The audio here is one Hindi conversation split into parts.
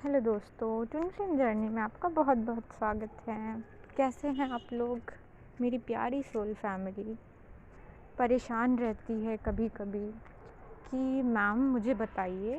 हेलो दोस्तों, ट्विंकलिंग जर्नी में आपका बहुत बहुत स्वागत है। कैसे हैं आप लोग? मेरी प्यारी सोल फैमिली परेशान रहती है कभी कभी कि मैम मुझे बताइए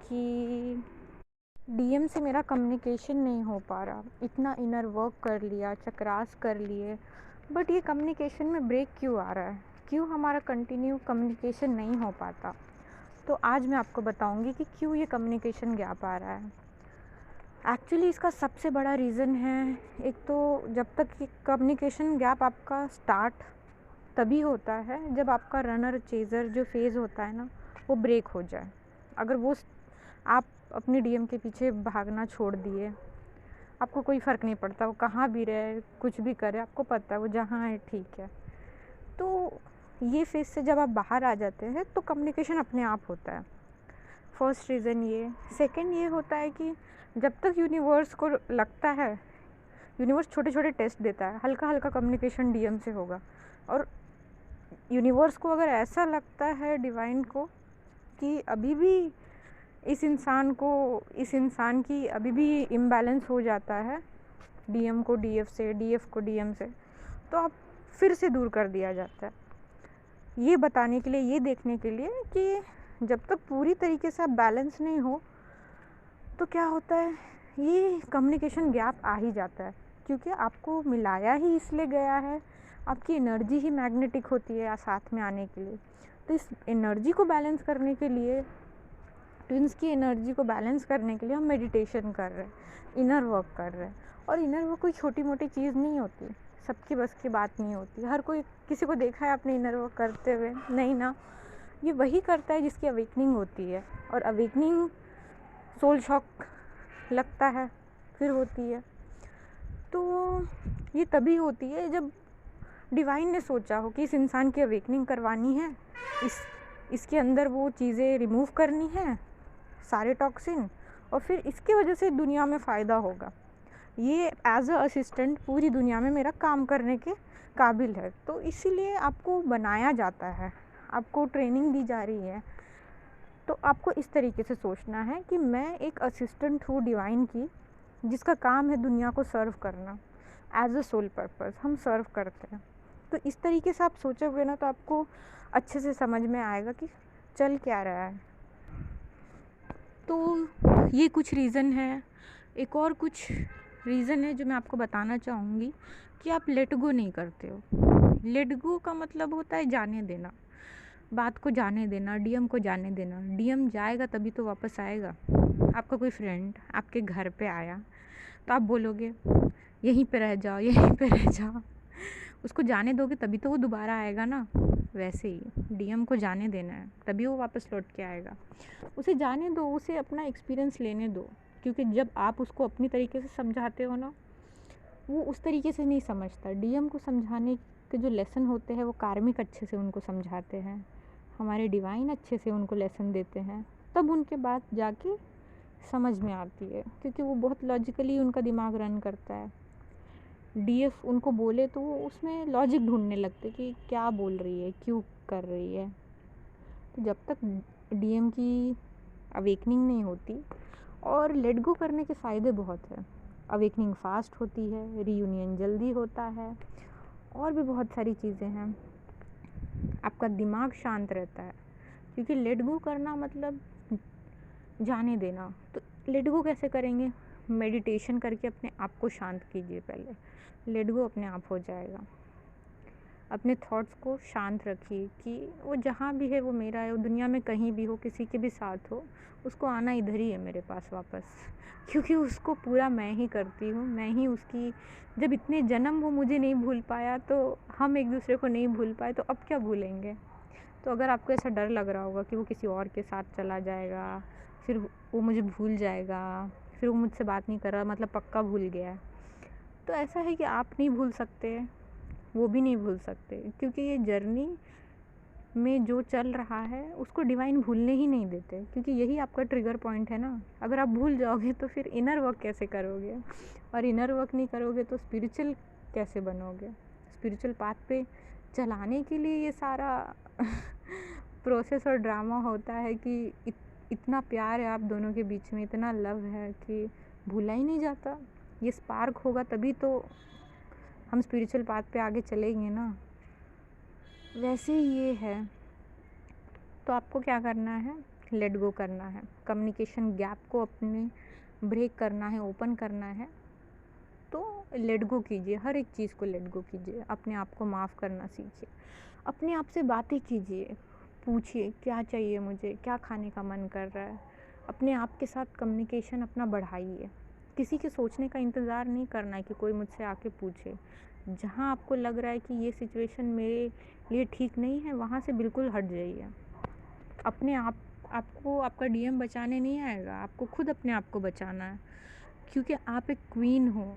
कि डीएम से मेरा कम्युनिकेशन नहीं हो पा रहा। इतना इनर वर्क कर लिया, चक्रास कर लिए, बट ये कम्युनिकेशन में ब्रेक क्यों आ रहा है? क्यों हमारा कंटिन्यू कम्युनिकेशन नहीं हो पाता? तो आज मैं आपको बताऊंगी कि क्यों ये कम्युनिकेशन गैप आ रहा है। एक्चुअली इसका सबसे बड़ा रीज़न है, एक तो जब तक ये कम्युनिकेशन गैप आपका स्टार्ट तभी होता है जब आपका रनर चेज़र जो फेज़ होता है ना, वो ब्रेक हो जाए। अगर वो आप अपने डीएम के पीछे भागना छोड़ दिए, आपको कोई फ़र्क नहीं पड़ता वो कहाँ भी रहे, कुछ भी करे, आपको पता है वो जहाँ है ठीक है। तो ये फेज़ से जब आप बाहर आ जाते हैं तो कम्युनिकेशन अपने आप होता है। फर्स्ट रीज़न ये। सेकंड ये होता है कि जब तक यूनिवर्स को लगता है, यूनिवर्स छोटे छोटे टेस्ट देता है, हल्का हल्का कम्युनिकेशन डीएम से होगा, और यूनिवर्स को अगर ऐसा लगता है डिवाइन को कि अभी भी इस इंसान की अभी भी इम्बैलेंस हो जाता है डीएम को डीएफ से, डीएफ को डीएम से, तो आप फिर से दूर कर दिया जाता है। ये बताने के लिए, ये देखने के लिए कि जब तक पूरी तरीके से आप बैलेंस नहीं हो तो क्या होता है, ये कम्युनिकेशन गैप आ ही जाता है। क्योंकि आपको मिलाया ही इसलिए गया है, आपकी एनर्जी ही मैग्नेटिक होती है साथ में आने के लिए। तो इस एनर्जी को बैलेंस करने के लिए, ट्विंस की एनर्जी को बैलेंस करने के लिए हम मेडिटेशन कर रहे हैं, इनर वर्क कर रहे हैं। और इनर वर्क कोई छोटी मोटी चीज़ नहीं होती, सबकी बस की बात नहीं होती। हर कोई, किसी को देखा है आपने इनर वर्क करते हुए? नहीं ना। ये वही करता है जिसकी अवेकनिंग होती है, और अवेकनिंग सोल शॉक लगता है फिर होती है। तो ये तभी होती है जब डिवाइन ने सोचा हो कि इस इंसान की अवेकनिंग करवानी है, इसके अंदर वो चीज़ें रिमूव करनी है, सारे टॉक्सिन, और फिर इसकी वजह से दुनिया में फ़ायदा होगा। ये एज अ असिस्टेंट पूरी दुनिया में मेरा काम करने के काबिल है। तो इसीलिए आपको बनाया जाता है, आपको ट्रेनिंग दी जा रही है। तो आपको इस तरीके से सोचना है कि मैं एक असिस्टेंट हूँ डिवाइन की, जिसका काम है दुनिया को सर्व करना। एज अ सोल पर्पस हम सर्व करते हैं। तो इस तरीके से आप सोचोगे ना, तो आपको अच्छे से समझ में आएगा कि चल क्या रहा है। तो ये कुछ रीज़न है। एक और कुछ रीज़न है जो मैं आपको बताना चाहूँगी कि आप लेट गो नहीं करते हो। लेट गो का मतलब होता है जाने देना, बात को जाने देना, डीएम को जाने देना। डीएम जाएगा तभी तो वापस आएगा। आपका कोई फ्रेंड आपके घर पे आया तो आप बोलोगे यहीं पे रह जाओ, यहीं पे रह जाओ। उसको जाने दोगे तभी तो वो दोबारा आएगा ना। वैसे ही डीएम को जाने देना है, तभी वो वापस लौट के आएगा। उसे जाने दो, उसे अपना एक्सपीरियंस लेने दो। क्योंकि जब आप उसको अपनी तरीके से समझाते हो ना, वो उस तरीके से नहीं समझता। डीएम को समझाने के जो लेसन होते हैं वो कार्मिक अच्छे से उनको समझाते हैं, हमारे डिवाइन अच्छे से उनको लेसन देते हैं, तब उनके बात जाके समझ में आती है। क्योंकि वो बहुत लॉजिकली उनका दिमाग रन करता है। डीएफ उनको बोले तो वो उसमें लॉजिक ढूंढने लगते कि क्या बोल रही है, क्यों कर रही है। तो जब तक डीएम की अवेकनिंग नहीं होती, और लेट गो करने के फ़ायदे बहुत हैं। अवेकनिंग फास्ट होती है, रीयूनियन जल्दी होता है, और भी बहुत सारी चीज़ें हैं। आपका दिमाग शांत रहता है, क्योंकि लेट गो करना मतलब जाने देना। तो लेट गो कैसे करेंगे? मेडिटेशन करके अपने आप को शांत कीजिए पहले, लेट गो अपने आप हो जाएगा। अपने थॉट्स को शांत रखिए कि वो जहाँ भी है वो मेरा है, वो दुनिया में कहीं भी हो, किसी के भी साथ हो, उसको आना इधर ही है मेरे पास वापस। क्योंकि उसको पूरा मैं ही करती हूँ, मैं ही उसकी। जब इतने जन्म वो मुझे नहीं भूल पाया, तो हम एक दूसरे को नहीं भूल पाए, तो अब क्या भूलेंगे? तो अगर आपको ऐसा डर लग रहा होगा कि वो किसी और के साथ चला जाएगा, फिर वो मुझे भूल जाएगा, फिर वो मुझसे बात नहीं कर रहा, मतलब पक्का भूल गया, तो ऐसा है कि आप नहीं भूल सकते, वो भी नहीं भूल सकते। क्योंकि ये जर्नी में जो चल रहा है उसको डिवाइन भूलने ही नहीं देते। क्योंकि यही आपका ट्रिगर पॉइंट है ना। अगर आप भूल जाओगे तो फिर इनर वर्क कैसे करोगे? और इनर वर्क नहीं करोगे तो स्पिरिचुअल कैसे बनोगे? स्पिरिचुअल पाथ पे चलाने के लिए ये सारा प्रोसेस और ड्रामा होता है कि इतना प्यार है आप दोनों के बीच में, इतना लव है कि भूला ही नहीं जाता। ये स्पार्क होगा तभी तो हम स्पिरिचुअल पाथ पे आगे चलेंगे ना। वैसे ही ये है। तो आपको क्या करना है, लेट गो करना है, कम्युनिकेशन गैप को अपने ब्रेक करना है, ओपन करना है। तो लेट गो कीजिए, हर एक चीज़ को लेट गो कीजिए, अपने आप को माफ़ करना सीखिए, अपने आप से बातें कीजिए, पूछिए क्या चाहिए मुझे, क्या खाने का मन कर रहा है। अपने आप के साथ कम्युनिकेशन अपना बढ़ाइए। किसी के सोचने का इंतज़ार नहीं करना है कि कोई मुझसे आके पूछे। जहाँ आपको लग रहा है कि ये सिचुएशन मेरे लिए ठीक नहीं है, वहाँ से बिल्कुल हट जाइए। अपने आप आपको आपका डीएम बचाने नहीं आएगा, आपको खुद अपने आप को बचाना है, क्योंकि आप एक क्वीन हो।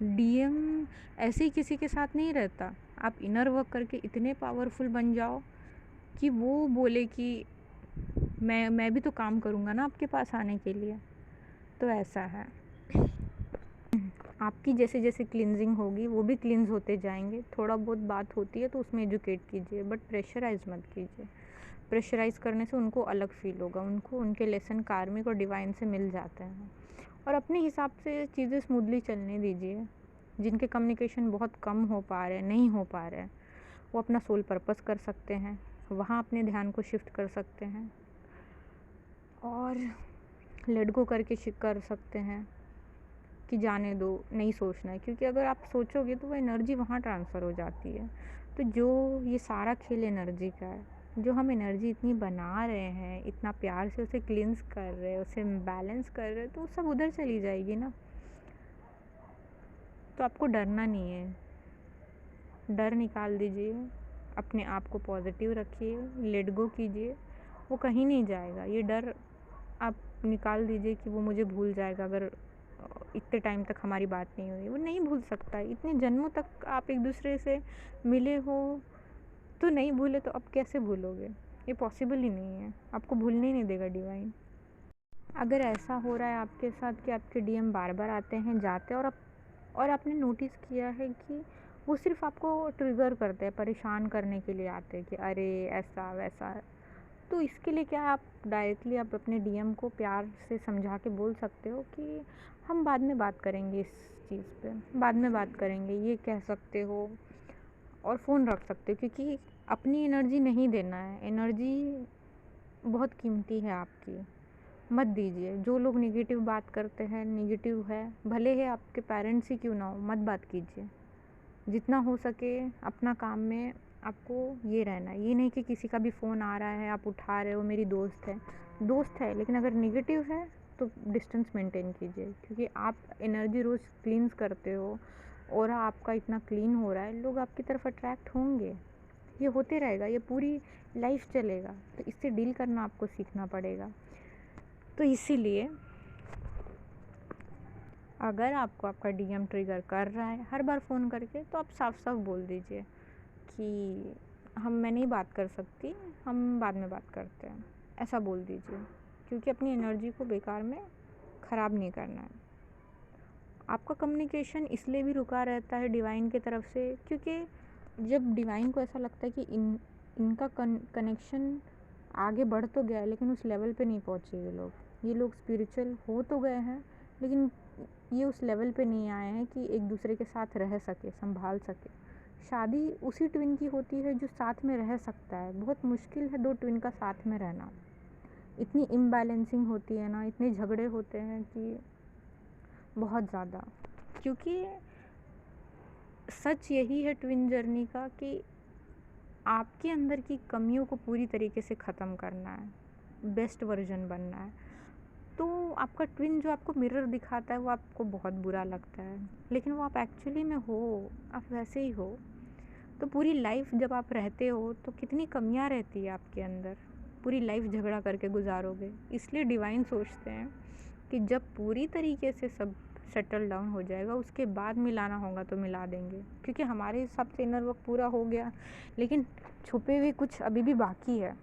डीएम ऐसे ही किसी के साथ नहीं रहता। आप इनर वर्क करके इतने पावरफुल बन जाओ कि वो बोले कि मैं भी तो काम करूँगा ना आपके पास आने के लिए। तो ऐसा है। आपकी जैसे जैसे क्लिनजिंग होगी वो भी क्लिनज होते जाएंगे। थोड़ा बहुत बात होती है तो उसमें एजुकेट कीजिए, बट प्रेशराइज मत कीजिए। प्रेशराइज करने से उनको अलग फील होगा, उनको उनके लेसन कार्मिक और डिवाइन से मिल जाते हैं। और अपने हिसाब से चीज़ें स्मूथली चलने दीजिए। जिनके कम्युनिकेशन बहुत कम हो पा रहे हैं, नहीं हो पा रहे हैं, वो अपना सोल पर्पस कर सकते हैं, वहाँ अपने ध्यान को शिफ्ट कर सकते हैं और लेट गो करके कर सकते हैं कि जाने दो, नहीं सोचना है। क्योंकि अगर आप सोचोगे तो वो एनर्जी वहाँ ट्रांसफ़र हो जाती है। तो जो ये सारा खेल एनर्जी का है, जो हम एनर्जी इतनी बना रहे हैं, इतना प्यार से उसे क्लींस कर रहे हैं, उसे बैलेंस कर रहे हैं, तो सब उधर चली जाएगी ना। तो आपको डरना नहीं है, डर निकाल दीजिए, अपने आप को पॉजिटिव रखिए, लेट गो कीजिए। वो कहीं नहीं जाएगा। ये डर आप निकाल दीजिए कि वो मुझे भूल जाएगा अगर इतने टाइम तक हमारी बात नहीं हुई। वो नहीं भूल सकता। इतने जन्मों तक आप एक दूसरे से मिले हो तो नहीं भूले, तो अब कैसे भूलोगे? ये पॉसिबल ही नहीं है। आपको भूलने ही नहीं देगा डिवाइन। अगर ऐसा हो रहा है आपके साथ कि आपके डीएम बार बार आते हैं, जाते हैं, और आपने नोटिस किया है कि वो सिर्फ आपको ट्रिगर करते हैं, परेशान करने के लिए आते हैं कि अरे ऐसा वैसा, तो इसके लिए क्या है, आप डायरेक्टली आप अपने डीएम को प्यार से समझा के बोल सकते हो कि हम बाद में बात करेंगे, इस चीज़ पे बाद में बात करेंगे, ये कह सकते हो। और फ़ोन रख सकते हो, क्योंकि अपनी एनर्जी नहीं देना है। एनर्जी बहुत कीमती है आपकी, मत दीजिए। जो लोग नेगेटिव बात करते हैं, नेगेटिव है, भले ही आपके पेरेंट्स ही क्यों ना हो, मत बात कीजिए। जितना हो सके अपना काम में आपको ये रहना है। ये नहीं कि किसी का भी फ़ोन आ रहा है आप उठा रहे हो, मेरी दोस्त है लेकिन अगर नेगेटिव है तो डिस्टेंस मेंटेन कीजिए। क्योंकि आप एनर्जी रोज़ क्लींस करते हो और आपका इतना क्लीन हो रहा है, लोग आपकी तरफ अट्रैक्ट होंगे। ये होते रहेगा, ये पूरी लाइफ चलेगा। तो इससे डील करना आपको सीखना पड़ेगा। तो इसीलिए अगर आपको आपका डीएम ट्रिगर कर रहा है हर बार फ़ोन करके, तो आप साफ साफ बोल दीजिए कि मैं नहीं बात कर सकती, हम बाद में बात करते हैं, ऐसा बोल दीजिए। क्योंकि अपनी एनर्जी को बेकार में ख़राब नहीं करना है। आपका कम्युनिकेशन इसलिए भी रुका रहता है डिवाइन की तरफ से, क्योंकि जब डिवाइन को ऐसा लगता है कि इनका कनेक्शन आगे बढ़ तो गया है लेकिन उस लेवल पे नहीं पहुँचे ये लोग स्पिरिचुअल हो तो गए हैं लेकिन ये उस लेवल पे नहीं आए हैं कि एक दूसरे के साथ रह सके, संभाल सके। शादी उसी ट्विन की होती है जो साथ में रह सकता है। बहुत मुश्किल है दो ट्विन का साथ में रहना। इतनी इम्बैलेंसिंग होती है ना, इतने झगड़े होते हैं कि बहुत ज़्यादा। क्योंकि सच यही है ट्विन जर्नी का कि आपके अंदर की कमियों को पूरी तरीके से ख़त्म करना है, बेस्ट वर्जन बनना है। तो आपका ट्विन जो आपको मिरर दिखाता है वो आपको बहुत बुरा लगता है, लेकिन वो आप एक्चुअली में हो, आप वैसे ही हो। तो पूरी लाइफ जब आप रहते हो तो कितनी कमियां रहती है आपके अंदर, पूरी लाइफ झगड़ा करके गुजारोगे। इसलिए डिवाइन सोचते हैं कि जब पूरी तरीके से सब सेटल डाउन हो जाएगा उसके बाद मिलाना होगा तो मिला देंगे। क्योंकि हमारे हिसाब से इनर वर्क पूरा हो गया, लेकिन छुपे हुए कुछ अभी भी बाकी है।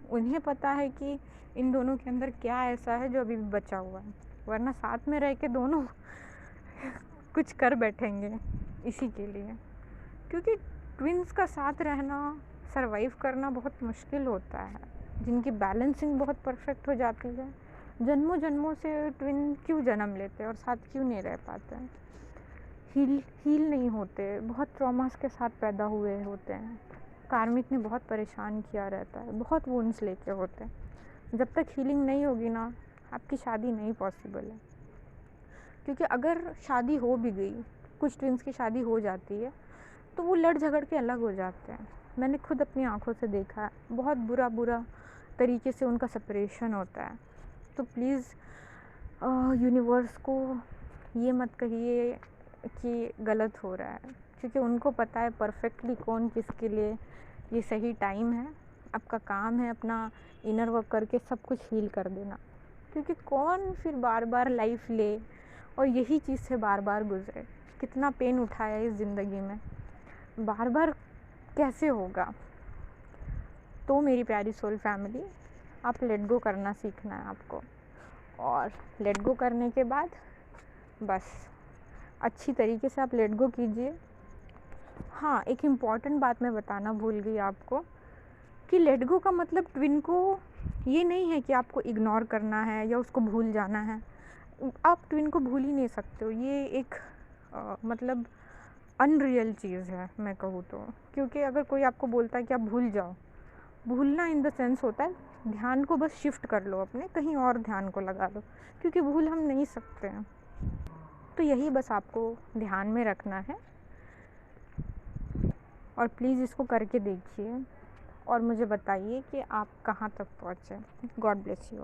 उन्हें पता है कि इन दोनों के अंदर क्या ऐसा है जो अभी भी बचा हुआ है, वरना साथ में रह के दोनों कुछ कर बैठेंगे इसी के लिए। क्योंकि ट्विन्स का साथ रहना, सरवाइव करना बहुत मुश्किल होता है। जिनकी बैलेंसिंग बहुत परफेक्ट हो जाती है, जन्मों जन्मों से ट्विन क्यों जन्म लेते हैं और साथ क्यों नहीं रह पाते हैं? हील नहीं होते, बहुत ट्रॉमास के साथ पैदा हुए होते हैं, कार्मिक ने बहुत परेशान किया रहता है, बहुत वुंड्स लेके होते हैं। जब तक हीलिंग नहीं होगी ना, आपकी शादी नहीं पॉसिबल है। क्योंकि अगर शादी हो भी गई, कुछ ट्विंस की शादी हो जाती है, तो वो लड़ झगड़ के अलग हो जाते हैं। मैंने खुद अपनी आंखों से देखा है, बहुत बुरा तरीके से उनका सेपरेशन होता है। तो प्लीज़ यूनिवर्स को ये मत कहिए कि गलत हो रहा है, क्योंकि उनको पता है परफेक्टली कौन किसके लिए ये सही टाइम है। आपका काम है अपना इनर वर्क करके सब कुछ हील कर देना, क्योंकि कौन फिर बार बार लाइफ ले और यही चीज़ से बार बार गुजरे। कितना पेन उठाया इस ज़िंदगी में, बार बार कैसे होगा? तो मेरी प्यारी सोल फैमिली, आप लेट गो करना सीखना है आपको, और लेट गो करने के बाद बस अच्छी तरीके से आप लेट गो कीजिए। हाँ, एक इम्पॉर्टेंट बात मैं बताना भूल गई आपको कि लेट गो का मतलब ट्विन को ये नहीं है कि आपको इग्नोर करना है या उसको भूल जाना है। आप ट्विन को भूल ही नहीं सकते हो, ये एक मतलब अनरियल चीज़ है मैं कहूँ तो। क्योंकि अगर कोई आपको बोलता है कि आप भूल जाओ, भूलना इन द सेंस होता है ध्यान को बस शिफ्ट कर लो, अपने कहीं और ध्यान को लगा लो, क्योंकि भूल हम नहीं सकते हैं। तो यही बस आपको ध्यान में रखना है, और प्लीज़ इसको करके देखिए और मुझे बताइए कि आप कहाँ तक पहुँचे। God bless you.